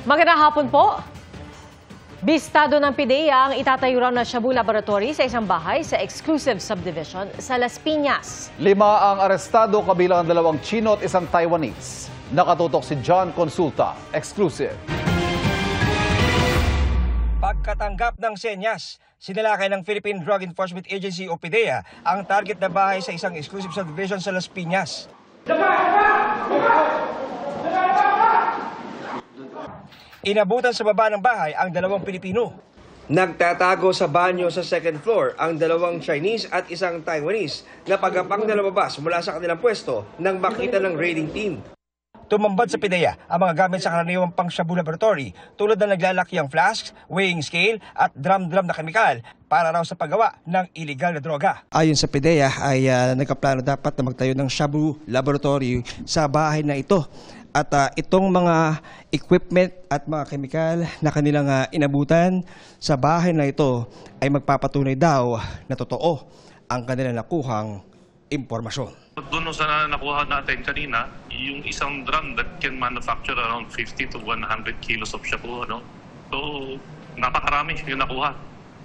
Magandang hapon po. Bistado ng PIDEA ang itatayo raw na Shabu Laboratory sa isang bahay sa exclusive subdivision sa Las Piñas. 5 ang arestado kabilang ang 2 Chino at 1 Taiwanese. Nakatutok si John Consulta, exclusive. Pagkatanggap ng senyas, sinalakay ng Philippine Drug Enforcement Agency o PIDEA ang target na bahay sa isang exclusive subdivision sa Las Piñas. Inabutan sa baba ng bahay ang 2 Pilipino. Nagtatago sa banyo sa second floor ang 2 Chinese at 1 Taiwanese na pagkapang na lumabas mula sa kanilang pwesto nang makita ng raiding team. Tumambad sa PIDEA ang mga gamit sa karaniwang pang Shabu Laboratory tulad ng naglalakiang flasks, weighing scale at drum-drum na kemikal para raw sa paggawa ng iligal na droga. Ayon sa PIDEA ay nagkaplano dapat na magtayo ng Shabu Laboratory sa bahay na ito. At itong mga equipment at mga kemikal na kanilang inabutan sa bahay na ito ay magpapatunay daw na totoo ang kanilang nakuhang impormasyon. Doon sa nakuha natin kanina, yung isang drum that can manufacture around 50 to 100 kilos of shabu. So, napakarami yung nakuha.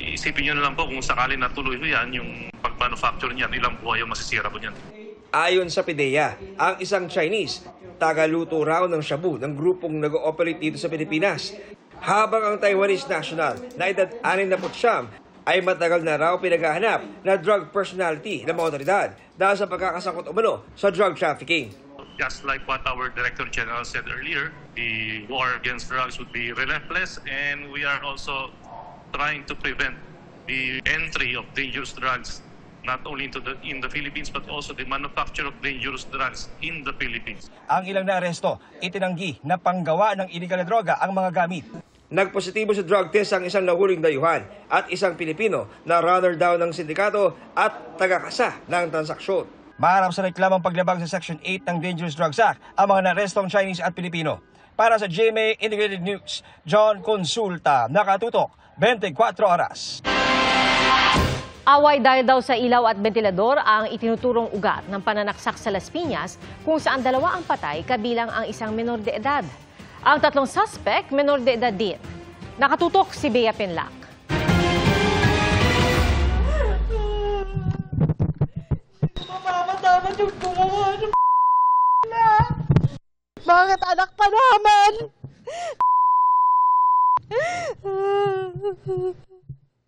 Isipin nyo na lang po kung sakali natuloy ko yan, yung pag-manufacture niyan, ilang buhay yung masisira po niyan. Ayon sa PIDEA, ang isang Chinese, tagaluto raw ng shabu ng grupong nag-ooperate dito sa Pilipinas. Habang ang Taiwanese national na edad 69 ay matagal na raw pinaghahanap na drug personality ng mga otoridad dahil sa pagkakasangkot umano sa drug trafficking. Just like what our Director General said earlier, the war against drugs would be relentless, and we are also trying to prevent the entry of dangerous drugs not only in the Philippines but also the manufacture of dangerous drugs in the Philippines. Ang ilang naaresto, itinanggi na panggawa ng iligal na droga ang mga gamit. Nagpositibo sa drug test ang isang nahuling dayuhan at isang Pilipino na runner daw ng sindikato at tagakasa ng transaksyon. Maharap sa reklamang paglabag sa Section 8 ng Dangerous Drugs Act ang mga narestong Chinese at Pilipino. Para sa GMA Integrated News, John Consulta, nakatutok 24 oras. Away dahil daw sa ilaw at bentilador ang itinuturong ugat ng pananaksak sa Las Piñas kung saan 2 ang patay kabilang ang isang menor de edad. Ang 3 suspect, menor de edad din. Nakatutok si Bea Pinlac. Mamamataman yung gumawa ng na. Bakit anak pa naman?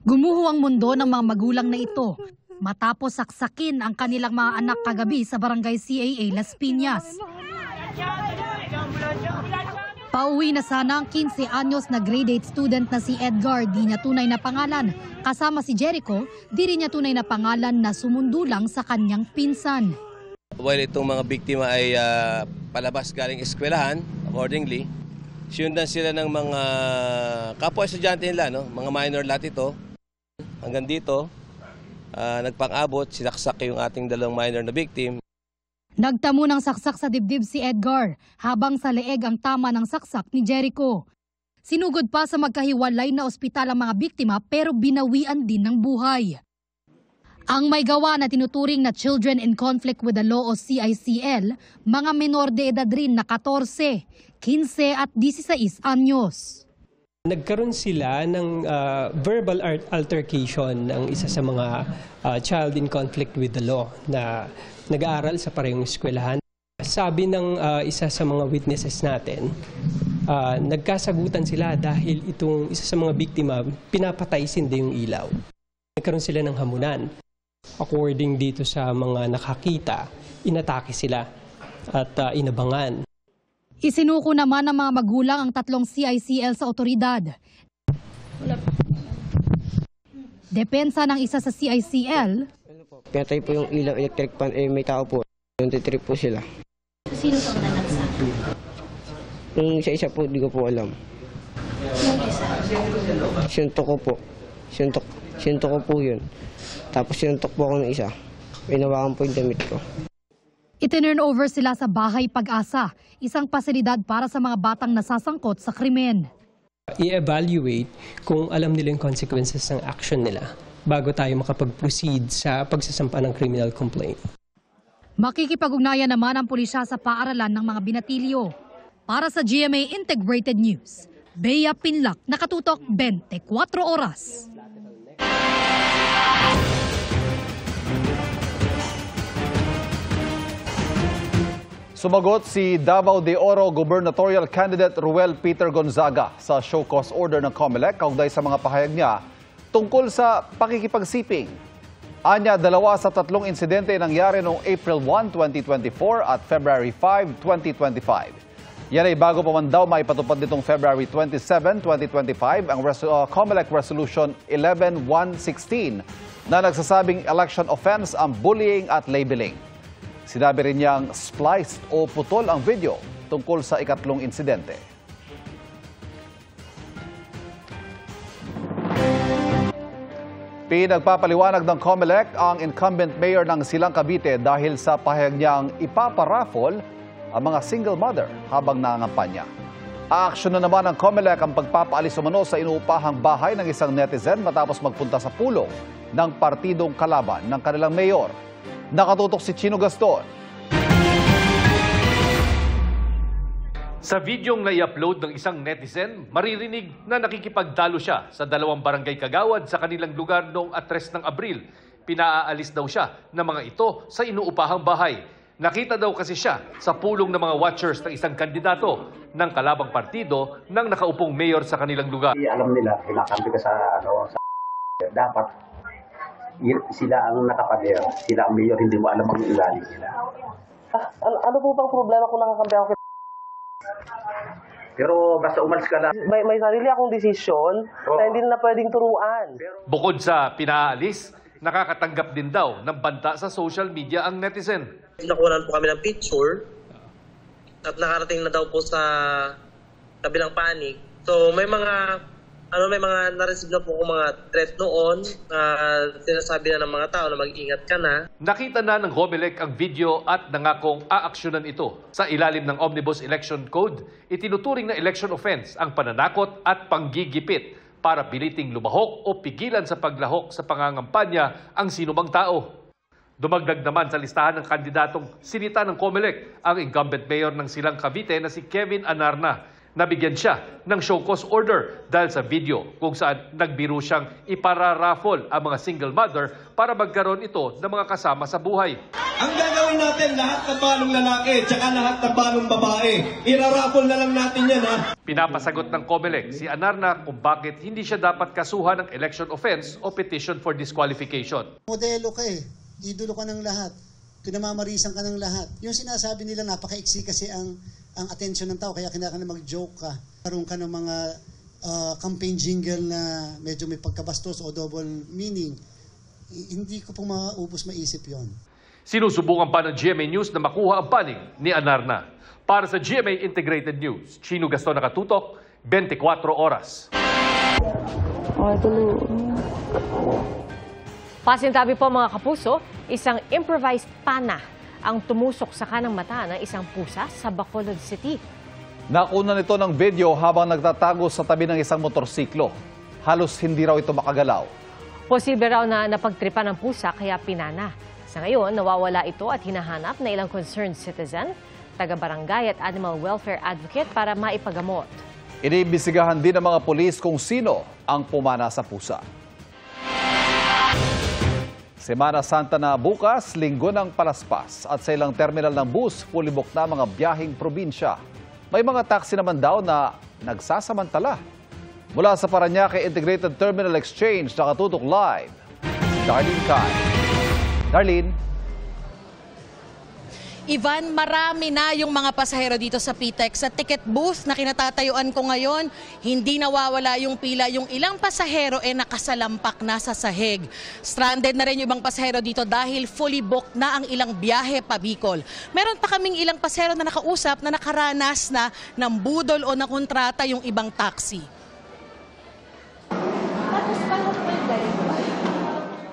Gumuho ang mundo ng mga magulang na ito matapos saksakin ang kanilang mga anak kagabi sa barangay CAA Las Piñas. Pauwi na sana ang 15 anyos na grade 8 student na si Edgar, di niya tunay na pangalan. Kasama si Jericho, di rin niya tunay na pangalan na sumundo lang sa kanyang pinsan. While itong mga biktima ay palabas galing eskwelahan, accordingly, sinundan sila ng mga kapwa estudyante nila, mga minor lahat ito. Hanggang dito, nagpang-abot, sinaksak yung ating 2 minor na victim. Nagtamo ng saksak sa dibdib si Edgar, habang sa leeg ang tama ng saksak ni Jericho. Sinugod pa sa magkahiwalay na ospital ang mga biktima pero binawian din ng buhay. Ang may gawa na tinuturing na Children in Conflict with the Law o CICL, mga menor de edad rin na 14, 15 at 16 anyos. Nagkaroon sila ng verbal altercation ng isa sa mga child in conflict with the law na nag-aaral sa parehong eskwelahan. Sabi ng isa sa mga witnesses natin, nagkasagutan sila dahil itong isa sa mga biktima pinapatay sindi yung ilaw. Nagkaroon sila ng hamunan. According dito sa mga nakakita, inatake sila at inabangan. Isinuko naman ng mga magulang ang 3 CICL sa otoridad. Depensa ng isa sa CICL, pinatay po yung ilaw, electric pan, may tao po. 23 po sila. Sino pang nanagsak? Yung isa po, di ko po alam. Yung isa? Sinuntok ko po. Sinuntok ko po yun. Tapos sinuntok po ako ng isa. Inawakan po yung damit ko. itinurn over sila sa Bahay Pag-asa, isang pasilidad para sa mga batang nasasangkot sa krimen. I-evaluate kung alam nila yung consequences ng action nila bago tayo makapag-proceed sa pagsasampa ng criminal complaint. Makikipag-ugnayan naman ang pulisya sa paaralan ng mga binatilyo. Para sa GMA Integrated News, Bea Pinlac, Nakatutok, 24 Oras. Sumagot si Davao de Oro gubernatorial candidate Ruel Peter Gonzaga sa show cause order ng COMELEC kaugnay sa mga pahayag niya tungkol sa pakikipagsiping. Anya, 2 sa 3 insidente nangyari noong April 1, 2024 at February 5, 2025. Yan ay bago pa man daw maipatupad nitong February 27, 2025 ang COMELEC Resolution 11116 na nagsasabing election offense ang bullying at labeling. Sinabi rin niyang spliced o putol ang video tungkol sa ikatlong insidente. Pinagpapaliwanag ng COMELEC ang incumbent mayor ng Silang Cavite dahil sa pahayag niyang ipaparaffle ang mga single mother habang nangangampanya. Aaksyon na naman ng COMELEC ang pagpapaalis umano sa inuupahang bahay ng isang netizen matapos magpunta sa pulong ng partidong kalaban ng kanilang mayor. Nakatutok si Chino Gaston. Sa videong nai-upload ng isang netizen, maririnig na nakikipagdalo siya sa 2 barangay kagawad sa kanilang lugar noong 3 ng Abril. Pinaalis daw siya ng mga ito sa inuupahang bahay. Nakita daw kasi siya sa pulong ng mga watchers ng isang kandidato ng kalabang partido ng nakaupong mayor sa kanilang lugar. Alam nila, kinakampi ka sa dapat sila ang nakapader, sila ang mayor, hindi mo alam ang ilalim nila. Ano po bang problema kung nakakampi ako? Pero basta umalis ka lang. May sarili akong desisyon na hindi na pwedeng turuan. Bukod sa pinaalis, nakakatanggap din daw ng banta sa social media ang netizen. Nakunan po kami ng picture at nakarating na daw po sa kabilang panig. So may mga na-receive na po kung mga threat noon, sinasabi na ng mga tao na mag-ingat ka na. Nakita na ng COMELEC ang video at nangakong aaksyonan ito. Sa ilalim ng Omnibus Election Code, itinuturing na election offense ang pananakot at panggigipit para biliting lumahok o pigilan sa paglahok sa pangangampanya ang sinumang tao. Dumagdag naman sa listahan ng kandidatong sinita ng COMELEC ang incumbent mayor ng Silang Cavite na si Kevin Anarna. Nabigyan siya ng show cause order dahil sa video kung saan nagbiro siyang ipararaffle ang mga single mother para magkaroon ito ng mga kasama sa buhay. Ang gagawin natin, lahat ng balong lalaki tsaka lahat ng balong babae, iraraffle na lang natin yan, ha? Pinapasagot ng COMELEC si Anarna kung bakit hindi siya dapat kasuhan ng election offense o petition for disqualification. Modelo ka eh, idolo ka ng lahat, pinamamarisan ka ng lahat. Yung sinasabi nila napaka-iksi kasi ang atensyon ng tao, kaya kinakailangan mag-joke ka. Karoon ka ng mga campaign jingle na medyo may pagkabastos o double meaning. Hindi ko pong maubos maisip yon. Sinusubukan pa ng GMA News na makuha ang panig ni Anarna. Para sa GMA Integrated News, Chino Gaston, Nakatutok, 24 Oras. Pasintabi po mga kapuso, isang improvised pana ang tumusok sa kanang mata ng isang pusa sa Bacolod City. Nakuna nito ng video habang nagtatago sa tabi ng isang motorsiklo. Halos hindi raw ito makagalaw. Posible raw na napagtripan ng pusa kaya pinana. Sa ngayon, nawawala ito at hinahanap na ilang concerned citizen, taga-barangay at animal welfare advocate para maipagamot. Iniimbestigahan din ng mga pulis kung sino ang pumana sa pusa. Semana Santa na bukas, linggo ng palaspas at sa ilang terminal ng bus, fully booked na mga biyaheng probinsya. May mga taxi naman daw na nagsasamantala. Mula sa Parañaque Integrated Terminal Exchange, Nakatutok live, Darlene Kai. Darlene. Ivan, marami na yung mga pasahero dito sa PTEX. Sa ticket booth na kinatatayuan ko ngayon, hindi nawawala yung pila. Yung ilang pasahero nakasalampak na sa sahig. Stranded na rin yung ibang pasahero dito dahil fully booked na ang ilang biyahe pa Bicol. Meron pa kaming ilang pasahero na nakausap na nakaranas na ng budol o nakontrata yung ibang taxi.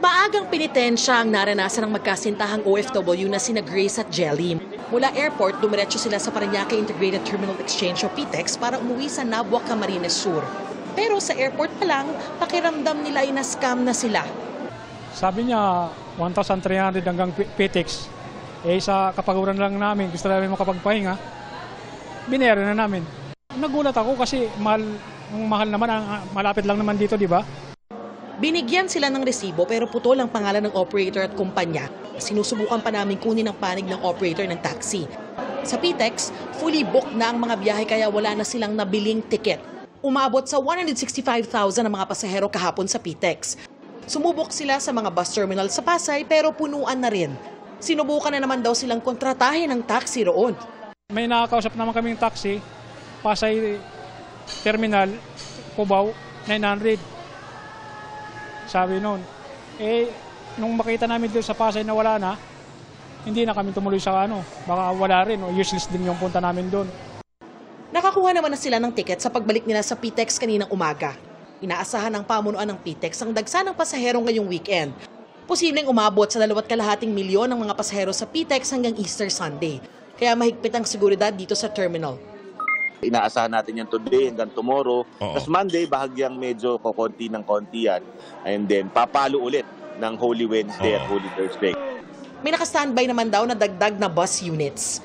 Maagang penitensya ang naranasan ng magkasintahang OFW na sina Grace at Jelly. Mula airport, dumiretso sila sa Parañaque Integrated Terminal Exchange o PTEX para umuwi sa Nabua, Camarines Sur. Pero sa airport pa lang, pakiramdam nila ay na-scam na sila. Sabi niya, 1,300 hanggang PTEX. Sa kapaguran lang namin, gusto namin makapagpahinga, binero na namin. Nagulat ako kasi mahal Ang mahal naman, malapit lang naman dito, di ba? Binigyan sila ng resibo pero putol ang pangalan ng operator at kumpanya. Sinusubukan pa namin kunin ang panig ng operator ng taxi. Sa PTEX, fully booked na ang mga biyahe kaya wala na silang nabiling tiket. Umabot sa 165,000 ang mga pasahero kahapon sa PTEX. Sumubok sila sa mga bus terminal sa Pasay pero punuan na rin. Sinubukan na naman daw silang kontratahin ng taxi roon. May nakakausap naman kaming taxi, Pasay Terminal, Cubao, 900. Sabi noon, nung makita namin doon sa Pasay na wala na, hindi na kami tumuloy sa baka wala rin o useless din yung punta namin doon. Nakakuha naman na sila ng tiket sa pagbalik nila sa PTEX kaninang umaga. Inaasahan ng pamunuan ng PTEX ang dagsa ng pasahero ngayong weekend. Posibleng umabot sa 2.2 milyon ng mga pasahero sa PTEX hanggang Easter Sunday. Kaya mahigpit ang seguridad dito sa terminal. Inaasahan natin yan today hanggang tomorrow. Tapos Monday, bahagyang medyo konti ng konti yan. And then, papalo ulit ng Holy Wednesday at Holy Thursday. May naka-standby naman daw na dagdag na bus units.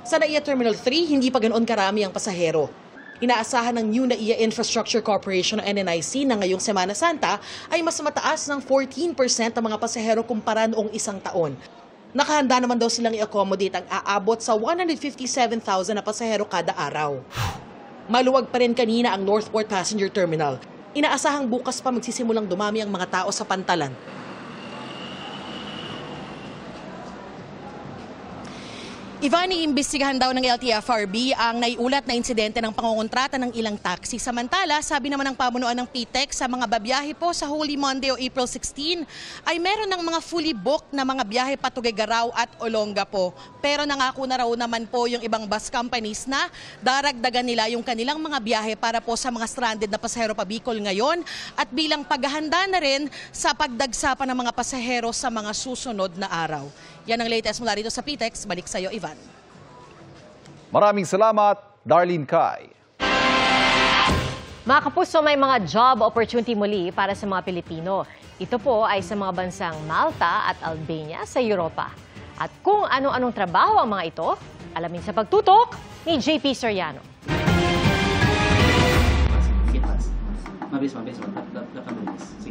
Sa NAIA Terminal 3, hindi pa ganoon karami ang pasahero. Inaasahan ng New NAIA Infrastructure Corporation o NNIC na ngayong Semana Santa ay mas mataas ng 14% ang mga pasahero kumpara noong isang taon. Nakahanda naman daw silang i-accommodate ang aabot sa 157,000 na pasahero kada araw. Maluwag pa rin kanina ang Northport Passenger Terminal. Inaasahang bukas pa magsisimulang dumami ang mga tao sa pantalan. Ivan, iimbestigahan daw ng LTFRB ang naiulat na insidente ng pangongontrata ng ilang taxi. Samantala, sabi naman ng pamunuan ng PTEX sa mga babiyahe po sa Holy Monday o April 16 ay meron ng mga fully booked na mga biyahe pa Tuguegarao at Olongapo. Pero nangako na raw naman po yung ibang bus companies na daragdagan nila yung kanilang mga biyahe para po sa mga stranded na pasahero pa Bicol ngayon at bilang paghahanda na rin sa pagdagsa pa ng mga pasahero sa mga susunod na araw. Yan ang latest mula rito sa PTEX. Balik sa iyo, Ivan. Maraming salamat, Darlene Kai. Mga kapuso, may mga job opportunity muli para sa mga Pilipino. Ito po ay sa mga bansang Malta at Albania sa Europa. At kung ano-anong trabaho ang mga ito, alamin sa pagtutok ni JP Soriano.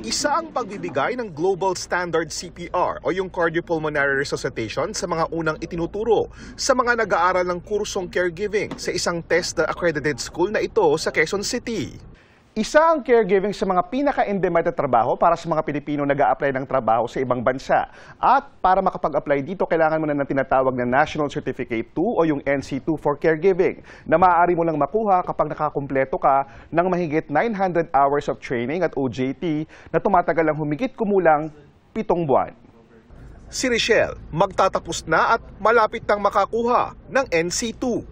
Isa ang pagbibigay ng Global Standard CPR o yung Cardiopulmonary Resuscitation sa mga unang itinuturo sa mga nag-aaral ng kursong caregiving sa isang TESDA-accredited school na ito sa Quezon City. Isa ang caregiving sa mga pinaka-in-demand na trabaho para sa mga Pilipino nag-a-apply ng trabaho sa ibang bansa. At para makapag-apply dito, kailangan mo na ng tinatawag na National Certificate 2 o yung NC2 for caregiving na maaari mo lang makuha kapag nakakumpleto ka ng mahigit 900 hours of training at OJT na tumatagal lang humigit kumulang 7 buwan. Si Richelle, magtatapos na at malapit nang makakuha ng NC2.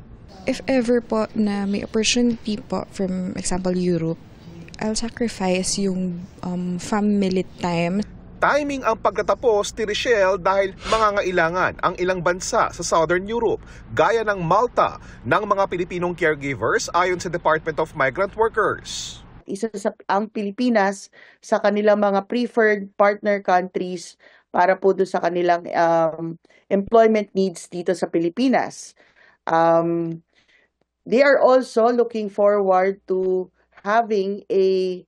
If ever po na may opportunity po from example Europe, I'll sacrifice yung family time. Timing ang pagtatapos ni Richelle dahil mangangailangan ang ilang bansa sa Southern Europe, gaya ng Malta, ng mga Pilipinong caregivers ayon sa Department of Migrant Workers. Isa sa ang Pilipinas sa kanilang mga preferred partner countries para po doon sa kanilang employment needs dito sa Pilipinas. They are also looking forward to having a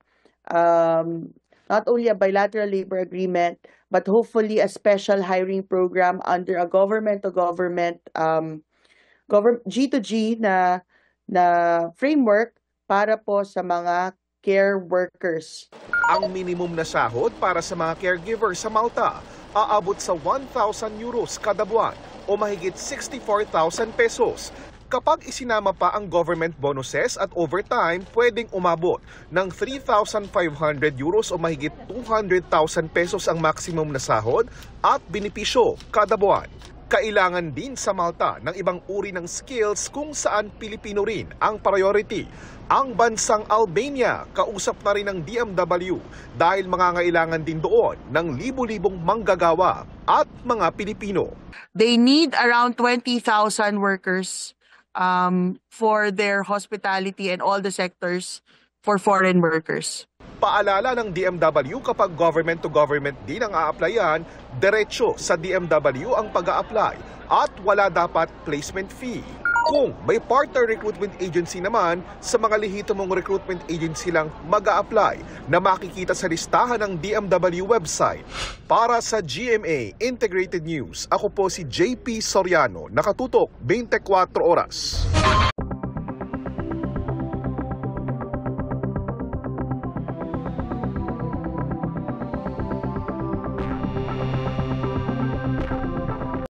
not only a bilateral labor agreement, but hopefully a special hiring program under a government-to-government G2G na framework para po sa mga care workers. Ang minimum na sahod para sa mga caregivers sa Malta aabot sa 1,000 euros kada buwan o mahigit 64,000 pesos. Kapag isinama pa ang government bonuses at overtime, pwedeng umabot ng 3,500 euros o mahigit 200,000 pesos ang maximum na sahod at benepisyo kada buwan. Kailangan din sa Malta ng ibang uri ng skills kung saan Pilipino rin ang priority. Ang bansang Albania, kausap na rin ng DMW dahil mangangailangan din doon ng libu-libong manggagawa at mga Pilipino. They need around 20,000 workers for their hospitality and all the sectors for foreign workers. Paalala ng DMW kapag government-to-government din ang a-applyan, diretso sa DMW ang pag-a-apply at wala dapat placement fee. Kung may partner recruitment agency naman, sa mga lehitimong recruitment agency lang mag-a-apply na makikita sa listahan ng DMW website. Para sa GMA Integrated News, ako po si JP Soriano, nakatutok 24 oras.